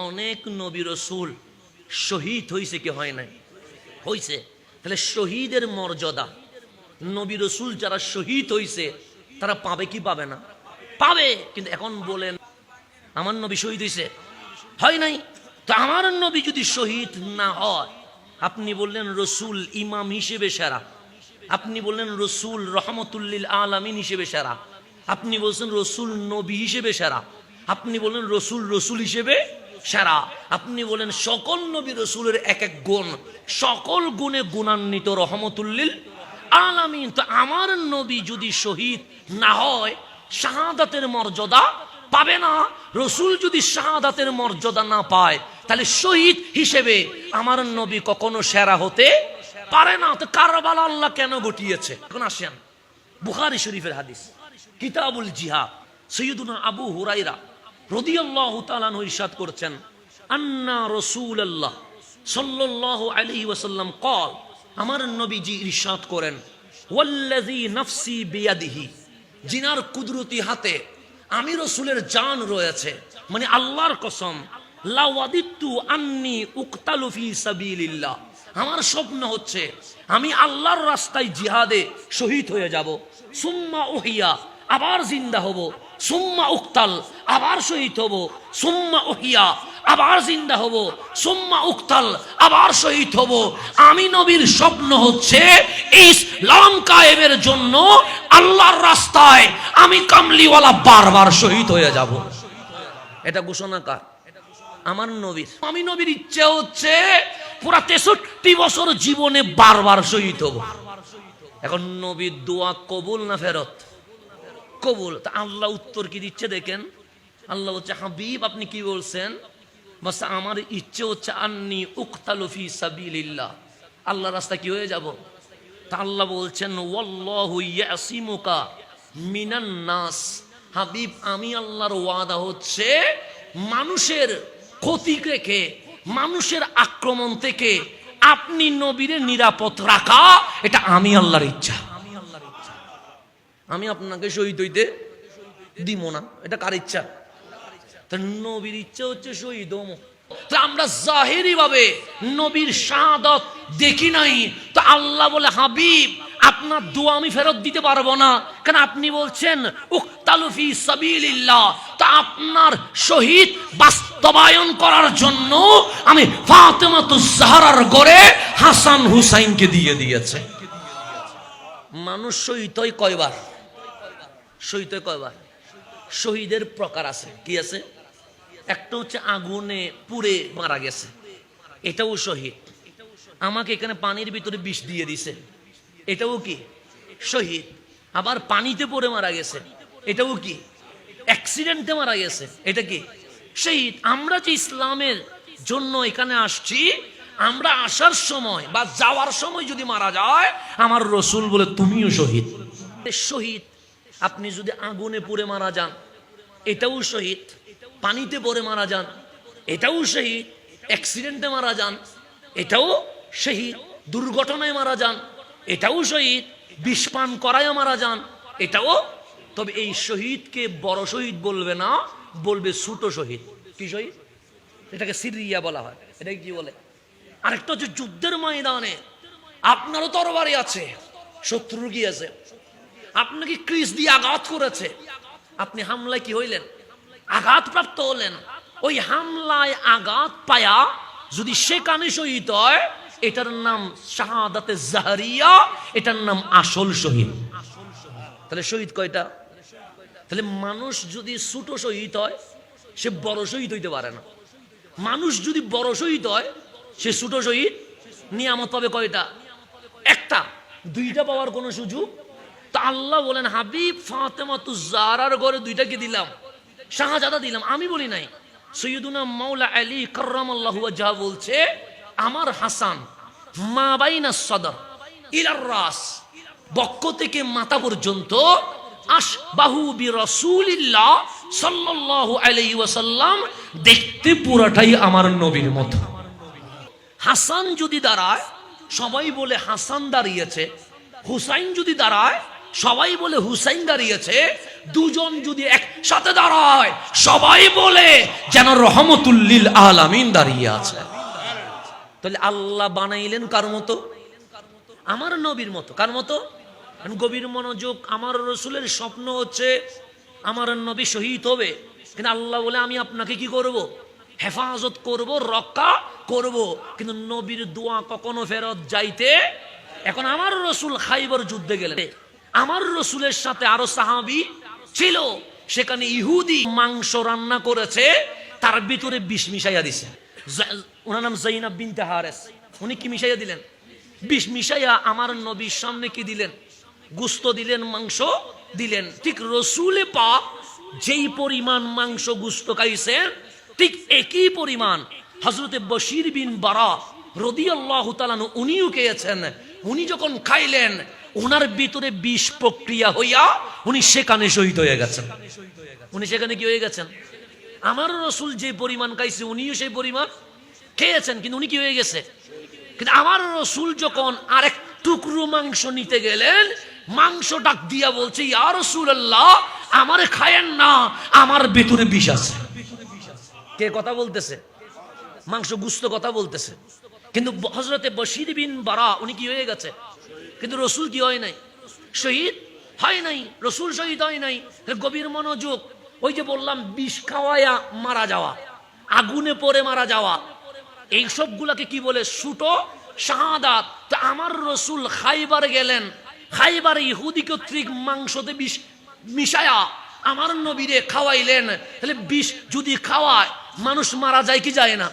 অনেক নবী রাসূল শহীদ হইছে কি হয় নাই? হইছে। তাহলে শহীদের মর্যাদা, নবী রাসূল যারা শহীদ হইছে তারা পাবে কি পাবে না? পাবে। কিন্তু এখন বলেন আমার নবী শহীদ হইছে, হয় নাই, তো আমার নবী যদি শহীদ না হয়, আপনি বললেন রাসূল ইমাম হিসেবে সেরা, আপনি বললেন রাসূল রহমতুল্লিল আলামিন হিসেবে সেরা, আপনি বলছেন রাসূল নবী হিসেবে সেরা, আপনি বললেন রাসূল রাসূল হিসেবে সেরা, আপনি বলেন সকল নবী রাসূলের এক এক গুণ, সকল গুণে গুণান্বিত রহমতুল্লিল আলামিন। তো আমার নবী যদি শহীদ না হয় শাহাদাতের মর্যাদা পাবে না। রাসূল যদি শাহাদাতের মর্যাদা না পায় তাহলে শহীদ হিসেবে আমার নবী কখনো সেরা হতে পারে না। তো কারবালা আল্লাহ কেন ঘটিয়েছে? এখন আসেন বুখারী শরীফের হাদিস, কিতাবুল জিহাদ, সাইয়্যিদুনা আবু হুরায়রা রাদিয়াল্লাহু তাআলা আনহু ইরশাদ করেছেন, আন্না রাসূলুল্লাহ সাল্লাল্লাহু আলাইহি ওয়াসাল্লাম قال, আমার নবীজি ইরশাদ করেন, ওয়াল্লাযী নাফসি বিয়াদিহি, জিনার কুদরতি হাতে আমি রাসূলের জান রয়েছে, মানে আল্লাহর কসম, লা ওয়াদিতু আন্নী উকতালু ফি সাবিলিল্লাহ, আমার স্বপ্ন হচ্ছে আমি আল্লাহর রাস্তায় জিহাদে শহীদ হয়ে যাব, সুম্মা উহিয়া, আবার জিন্দা হব, সুম্মা উকতাল, আবার শহীদ হব, সুম্মা উহিয়া, আবার জিন্দা হব, সুম্মা উকতাল, আবার শহীদ হব। আমি নবীর স্বপ্ন হচ্ছে ইসলাম কায়েমের জন্য আল্লাহর রাস্তায় আমি কামলিওয়ালা বারবার শহীদ হয়ে যাব। এটা ঘোষণা কার? আমার নবীর। আমি নবীর ইচ্ছা হচ্ছে পুরা 63 বছর জীবনে বারবার শহীদ হব। এখন নবীর দোয়া কবুল না ফেরত? কবুল। তা আল্লাহ উত্তর কি দিচ্ছে দেখেন, আল্লাহ হচ্ছে, হাবিব আপনি কি বলছেন? বাস আমার ইচ্ছে হচ্ছে আন্নি উকতালু ফি সাবিলিল্লাহ, আল্লাহর রাস্তা কি হয়ে যাব। তা আল্লাহ বলছেন, ওয়াল্লাহু ইয়াসিমুকা মিনান নাস, হাবিব আমি আল্লাহর ওয়াদা হচ্ছে মানুষের ক্ষতি রেখে, মানুষের আক্রমণ থেকে আপনি নবীরে নিরাপদ রাখা, এটা আমি আল্লাহর ইচ্ছা। আমি আপনাকে শহীদ হইতে দিব না, এটা কার ইচ্ছা? নবীর ইচ্ছা হচ্ছে শহীদ হম। তো আমরা জাহেরি ভাবে নবীর শাহাদাত দেখি নাই, তো আল্লাহ বলে হাবিব আপনার দোয়া আমি ফেরত দিতে পারবো না, কারণ আপনি বলছেন উকতালু ফি সাবিলিল্লাহ। তা আপনার শহীদ বাস্তবায়ন করার জন্য আমি ফাতেমাতুজ জাহরার ঘরে হাসান হুসাইনকে দিয়ে দিয়েছে। মানুষ শহীদ হয় কয়বার? শহীদ হয় কয়বার? শহীদের প্রকার আছে। কি আছে? একটা হচ্ছে আগুনে পুড়ে মারা গেছে, এটাও শহীদ। আমাকে এখানে পানির ভিতরে বিষ দিয়ে দিছে, এটাও কি শহীদ। আবার পানিতে পড়ে মারা গেছে, এটাও কি অ্যাক্সিডেন্টে মারা গেছে, এটা কি শহীদ। আমরা যে ইসলামের জন্য এখানে আসছি, আমরা আসার সময় বা যাওয়ার সময় যদি মারা যায়, আমার রাসূল বলে তুমিও শহীদ। শহীদ আপনি যদি আগুনে পুড়ে মারা যান, এটাও শহীদ। পানিতে পড়ে মারা যান, এটাও শহীদ। অ্যাক্সিডেন্টে মারা যান, এটাও শহীদ। দুর্ঘটনায় মারা যান, এটাও শহীদ। বিষ পান করায় মারা যান, এটাও। তবে এই শহীদকে বড় শহীদ বলবে না, বলবে ছোট শহীদ। কি শহীদ? এটাকে সিরিয়া বলা হয়। এটাকে কি বলে? আরেকটা হচ্ছে যুদ্ধের ময়দানে আপনারও তরবারি আছে, শত্রুর কি আছে, আপনাকে ক্রিস দিয়ে আঘাত করেছে, আপনি হামলায় কি হইলেন? আঘাতপ্রাপ্ত হলেন। ওই হামলায় আঘাত পায়া যদি সেখানে শহীদ হয়, এটার নাম শাহাদাতে জাহরিয়া, এটার নাম আসল শহীদ। তাহলে শহীদ কয়টা? তাহলে মানুষ যদি ছোট শহীদ হয়, সে বড় শহীদ হইতে পারে না। মানুষ যদি বড় শহীদ হয়, সে ছোট শহীদ নিয়ামত পাবে কয়টা? একটা। দুইটা পাওয়ার কোনো সুযোগ। তা আল্লাহ বলেন হাবিব ফাতেমাতুজ জাহরার ঘরে দুইটাকে দিলাম, শাহজাদা দিলাম। আমি বলি নাই, সৈয়দুনা মাওলা আলী কাররামাল্লাহু ওয়াজহা বলছে, আমার হাসান মা বাইনা সদর ইলার রাস, বক্ষ থেকে মাথা পর্যন্ত, আশবাহু বিরাসূলিল্লাহ সাল্লাল্লাহু আলাইহি ওয়াসাল্লাম, দেখতে পুরাটাই আমার নবীর মতো। হাসান যদি দাঁড়ায় সবাই বলে হাসান দাঁড়িয়েছে, হুসাইন যদি দাঁড়ায় সবাই বলে হুসাইন দাঁড়িয়েছে, দুজন যদি একসাথে দাঁড়ায় সবাই বলে যেন রহমতুল লিল আলামিন দাঁড়িয়ে আছে। তাহলে আল্লাহ বানাইলেন কার মতো? আমার নবীর মতো। কার মতো? গভীর মনোযোগ। আমার রসুলের স্বপ্ন হচ্ছে আমার নবী শহীদ হবে, কিন্তু আল্লাহ বলে আমি আপনাকে কি করব? হেফাজত করব, রক্ষা করব। কিন্তু নবীর দোয়া কখনো ফেরত যাইতে। এখন আমার রসুল খাইবার যুদ্ধে গেলেন, আমার রসুলের সাথে আরো সাহাবী ছিল, সেখানে ইহুদি মাংস রান্না করেছে, তার ভিতরে বিষ মিশাইয়া দিছে। ওনার নাম জাইনাব বিনতে হারেস। উনি কি মিশাইয়া দিলেন? বিষ মিশাইয়া আমার নবীর সামনে কি দিলেন? গুস্ত দিলেন, মাংস দিলেন। ঠিক রসুলে পাক যেই পরিমাণ মাংস গুস্ত খাইছেন, ঠিক একই পরিমাণ হযরতে বশির বিন বারা রাদিয়াল্লাহু তাআলা উনিও খেয়েছেন। উনি যখন খাইলেন, ওনার ভিতরে বিষ প্রক্রিয়া হইয়া উনি সেখানে শহীদ হয়ে গেছেন। উনি সেখানে কি হয়ে গেছেন? আমার রসুল যে পরিমাণ খাইছে উনিও সেই পরিমাণ খেয়েছেন, কিন্তু উনি কি হয়ে গেছে? কিন্তু আমার রসুল যখন আরেক টুকরো মাংস নিতে গেলেন, মাংস ডাক দিয়া বলছে, ইয়া রাসূলুল্লাহ আমারে খায়েন না, আমার ভিতরে বিষ আছে। কে কথা বলতেছে? মাংস গুস্ত কথা বলতেছে। কিন্তু হযরতে বশির বিন বারা উনি কি হয়ে গেছে, কিন্তু রসুল কি হয় নাই? শহীদ হয় নাই। রসুল শহীদ হয় নাই। গভীর মনোযোগ। ওই যে বললাম বিষ খাওয়ায়া মারা যাওয়া, আগুনে পড়ে মারা যাওয়া, এই সবগুলাকে কি বলে? সুটো শাহাদাত। তো আমার রসুল খাইবার গেলেন, খাইবারে ইহুদি কর্তৃক মাংসতে বিষ মিশায়া আমার নবীরে খাওয়াইলেন। তাহলে বিষ যদি খাওয়ায় মানুষ মারা যায় কি যায় না?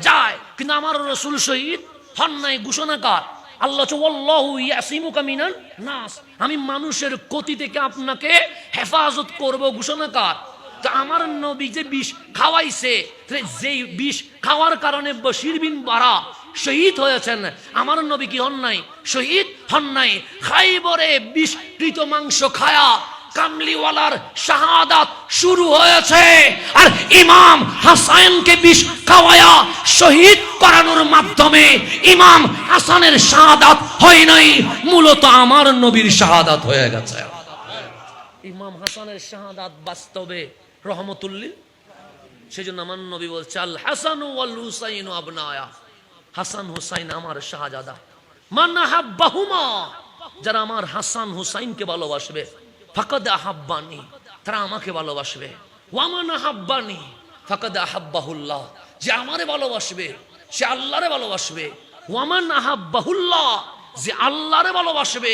যায়। কিন্তু আমার রসুল শহীদ হন নাই। ঘোষণাকার আল্লাহ, ওয়াল্লাহু ইয়াসিমুকা মিনান নাস, আমি মানুষের ক্ষতি থেকে আপনাকে হেফাজত করব। ঘোষণাকার। তো আমার নবী যে বিষ খাওয়াইছে, যেই বিষ খাওয়ার কারণে বশির বিন বারা শহীদ হয়েছেন, আমার নবী কি হন নাই? শহীদ হন নাই। খাইবরে বিষকৃত মাংস খায়া কামলিওয়ালার শাহাদাত শুরু হয়েছে। আর ইমাম হাসানকে বিষ খাওয়ায়া শহীদ করানোর মাধ্যমে ইমাম হাসানের শাহাদাত হয় নাই, মূলত আমার নবীর শাহাদাত হয়ে গেছে। ইমাম হাসানের শাহাদাত বাস্তবে রহমতুল্লিল। সেজন্য আমার নবী বলছে, আল হাসান ওয়াল হুসাইন আবনায়া, হাসান হুসাইন আমার শাহজাদা। মান আহাব্বাহুমা, যারা আমার হাসান হুসাইনকে ভালোবাসবে, ফাকাদ আহাব্বানি, তারা আমাকে ভালোবাসবে। ওয়ামান আহাব্বানি ফাকাদ আহাব্বাহুল্লাহ, যে আমারে ভালোবাসবে সে আল্লাহরে ভালোবাসবে। ওয়ামান আহাব্বাহুল্লাহ, যে আল্লাহরে ভালোবাসবে,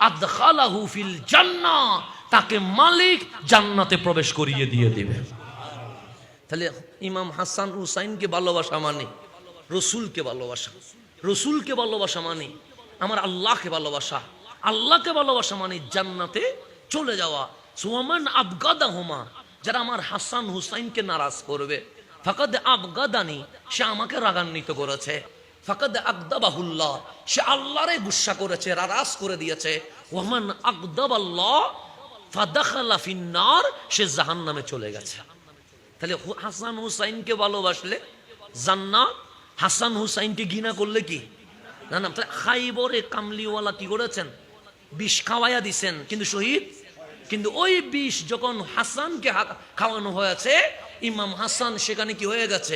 আদখালাহু ফিল জান্নাহ, তাকে মালিক জান্নাতে প্রবেশ করিয়ে দিয়ে দিবে। তাহলে ইমাম হাসান হুসাইনকে ভালোবাসা মানে রসুলকে ভালোবাসা, রসুলকে ভালোবাসা মানে আমার আল্লাহকে ভালোবাসা, আল্লাহকে ভালোবাসা মানে জান্নাতে চলে যাওয়া। সুমান আবগাদাহুমা, যারা আমার হাসান হুসাইনকে নারাজ করবে, ফাকাদ আবগাদানি, সে আমাকে রাগান্বিত করেছে। ফাকাদ আগদাবাহুল্লাহ, সে আল্লাহরে গুসা করেছে, নারাজ করে দিয়েছে। ওয়ামান আগদাবাল্লাহ ফাদাখালা ফিন্নার, সে জাহান্নামে চলে গেছে। তাহলে হাসান হুসাইনকে ভালোবাসলে জান্নাত, হাসান হুসাইনকে ঘৃণা করলে কি না? না। তাহলে খাইবরে কামলিওয়ালা কি করেছেন? বিষ খাওয়াইয়া দিছেন, কিন্তু শহীদ। কিন্তু ওই বিষ যখন হাসানকে খাওয়ানো হয়েছে, ইমাম হাসান সেখানে কি হয়ে গেছে?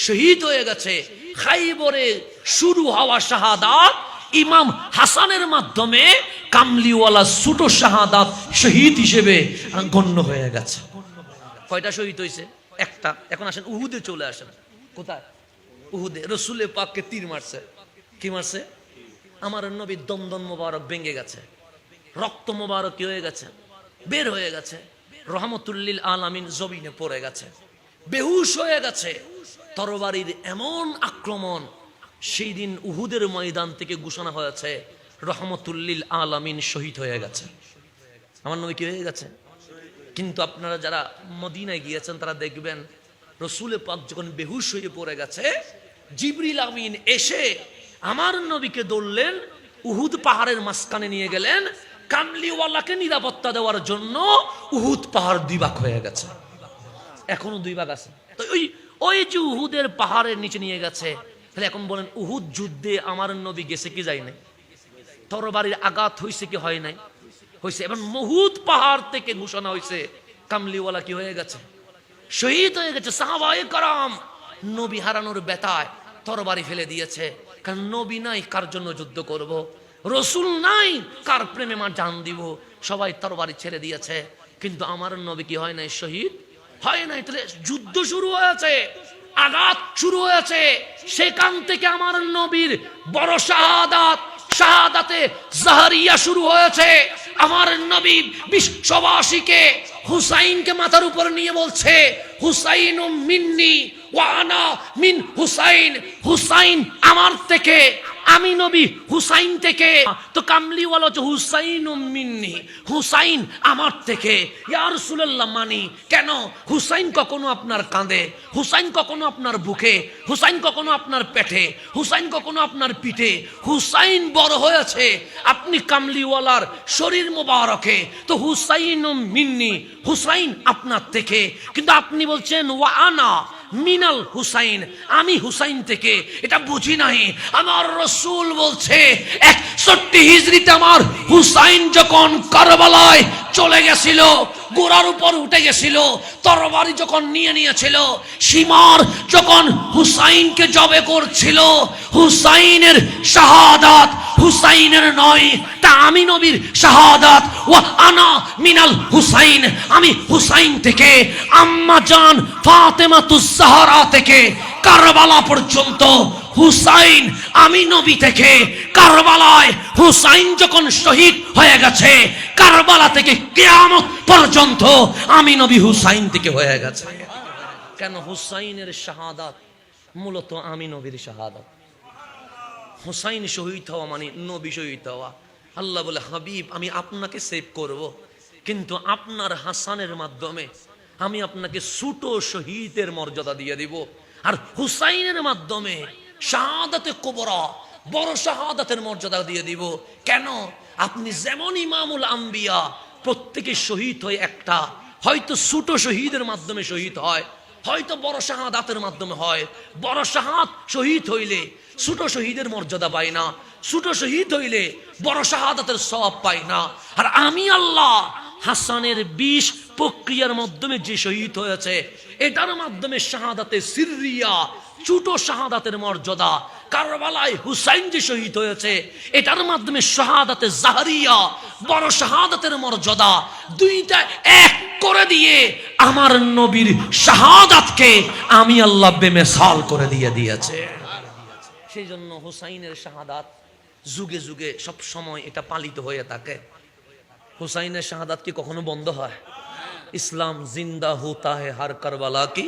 শহীদ হয়ে গেছে। খাইবরে শুরু হওয়া শাহাদাত ইমাম হাসানের মাধ্যমে কামলিওয়ালা ছোট শাহাদাত শহীদ হিসেবে গণ্য হয়ে গেছে। কয়টা শহীদ হয়েছে? একটা। এখন আসেন উহুদে চলে আসেন। কোথায়? উহুদে রসুলের পাককে তীর মারছে। কি মারছে? আমার নবীর দমদম মোবারক ভেঙে গেছে, রক্ত মোবারক কি হয়ে গেছে? বের হয়ে গেছে। রহমতুল্লিল আলামিন জমিনে পড়ে গেছে, বেহুশ হয়ে গেছে। তরবারির এমন আক্রমণ, সেই দিন উহুদের ময়দান থেকে ঘোষণা হয়েছে রহমতুল্লিল আলামিন শহীদ হয়ে গেছে। আমার নবী কি হয়ে গেছে? কিন্তু আপনারা যারা মদিনায় গিয়েছেন তারা দেখবেন রসুলের পাক যখন বেহুশ হয়ে পড়ে গেছে, জিবরিল আমিন এসে আমার নবীকে ধরলেন, উহুদ পাহাড়ের মাঝখানে নিয়ে গেলেন। কামলিওয়ালাকে নিরাপত্তা দেওয়ার জন্য উহুদ পাহাড় দুই ভাগ হয়ে গেছে, এখনো দুই ভাগ আছে। তো ওই যে উহুদের পাহাড়ের নিচে নিয়ে গেছে, তাহলে এখন বলেন উহুদ যুদ্ধে আমার নবী গেছে কি যায় নাই? তরবারির আঘাত হয়েছে কি হয় নাই? হয়েছে। এবার মুহুদ পাহাড় থেকে ঘোষণা হয়েছে কামলিওয়ালা কি হয়ে গেছে, শহীদ হয়ে গেছে। সাহাবায়ে কেরাম নবী হারানোর ব্যথায় তরবারি ফেলে দিয়েছে, কারণ নবী নাই কার জন্য যুদ্ধ করব, রসুল নাই কার প্রেমে মা জান দিব, সবাই তরবারি ছেড়ে দিয়েছে। কিন্তু আমার নবী কি হয় নাই, শহীদ হয় নাই। তাহলে যুদ্ধ শুরু হয়েছে, আঘাত শুরু হয়েছে, সেখান থেকে আমার নবীর বড় শাহাদাত, শাহাদাতে জাহরিয়া শুরু হয়েছে। আমার নবী বিশ্ববাসীকে হুসাইনকে মাথার উপর নিয়ে বলছে, হুসাইন মিন্নি ওয়া আনা মিন হুসাইন, হুসাইন আমার থেকে, আমি নবী হুসাইন থেকে। তো কামলিওয়ালা হচ্ছে হুসাইন মিন্নি, হুসাইন আমার থেকে। ইয়া রাসূলুল্লাহ মানি কেন? হুসাইন কখনো আপনার কাঁধে, হুসাইন কখনো আপনার বুকে, হুসাইন কখনো আপনার পেটে, হুসাইন কখনো আপনার পিঠে, হুসাইন বড় হয়েছে আপনি কামলিওয়ালার শরীর মোবারকে। তো হুসাইন মিন্নি, হুসাইন আপনার থেকে। কিন্তু আপনি বলছেন ওয়া আনা মিনাল হুসাইন, আমি হুসাইন থেকে। এটা বুঝি নাই। আমার রাসূল বলছে 61 হিজরিতে আমার হুসাইন যখন কারবালায় চলে গেছিল, গোড়ার উপর উঠে গেছিল, তরবারি যখন নিয়ে নিয়েছিল, সীমার যখন হুসাইনকে জবে করছিল, হুসাইনের শাহাদাত হুসাইনের নয়, তা আমি নবীর শাহাদাত। ওয়া আনা মিনাল হুসাইন, আমি হুসাইন থেকে। আম্মা জান ফাতেমাতুজ জাহরা থেকে কারবালা পর্যন্ত হুসাইন আমি নবী থেকে। কারবালায় হুসাইন যখন শহীদ হয়ে গেছে, কারবালা থেকে কিয়ামত পর্যন্ত আমি নবী হুসাইন থেকে হয়ে গেছে। কেন? হুসাইনের শাহাদাত মূলত আমি নবীর শাহাদাত। হুসাইন শহীদ হওয়া মানে নবী শহীদ হওয়া। আল্লাহ বলে, হাবিব আমি আপনাকে সেভ করব, কিন্তু আপনার হাসানের মাধ্যমে আমি আপনাকে ছোট শহীদের মর্যাদা দিয়ে দিব, আর হুসাইনের মাধ্যমে শাহাদাতে কুবরা, বড় শাহাদাতের মর্যাদা দিয়ে দিব। কেন? আপনি যেমন ইমামুল আম্বিয়া, প্রত্যেকে শহীদ হয় একটা, হয়তো ছোট শহীদের মাধ্যমে শহীদ হয়, হয়তো বড় শাহাদাতের মাধ্যমে হয়। বড় শাহাদ শহীদ হইলে ছোট শহীদের মর্যাদা পায় না, ছোট শহীদ হইলে বড় শাহাদাতের সওয়াব পায় না। আর আমি আল্লাহ হাসানের 20 প্রক্রিয়ার মাধ্যমে যে শহীদ হয়েছে, এটার মাধ্যমে শাহাদাতে সিররিয়া, ছোট শাহাদাতের মর্যাদা। কারবালায় হুসাইন যে শহীদ হয়েছে, এটার মাধ্যমে শাহাদাতে জাহরিয়া, বড় শাহাদাতের মর্যাদা। দুইটা এক করে দিয়ে আমার নবীর শাহাদাতকে আমি আল্লাহ বেমিসাল করে দিয়েছে। সেই জন্য হুসাইনের শাহাদাত যুগে যুগে সব সময় এটা পালিত হয়ে থাকে। হুসাইনের শাহাদাত কি কখনো বন্ধ হয়? ইসলাম জিন্দা হোতা হে হর কারবালা কি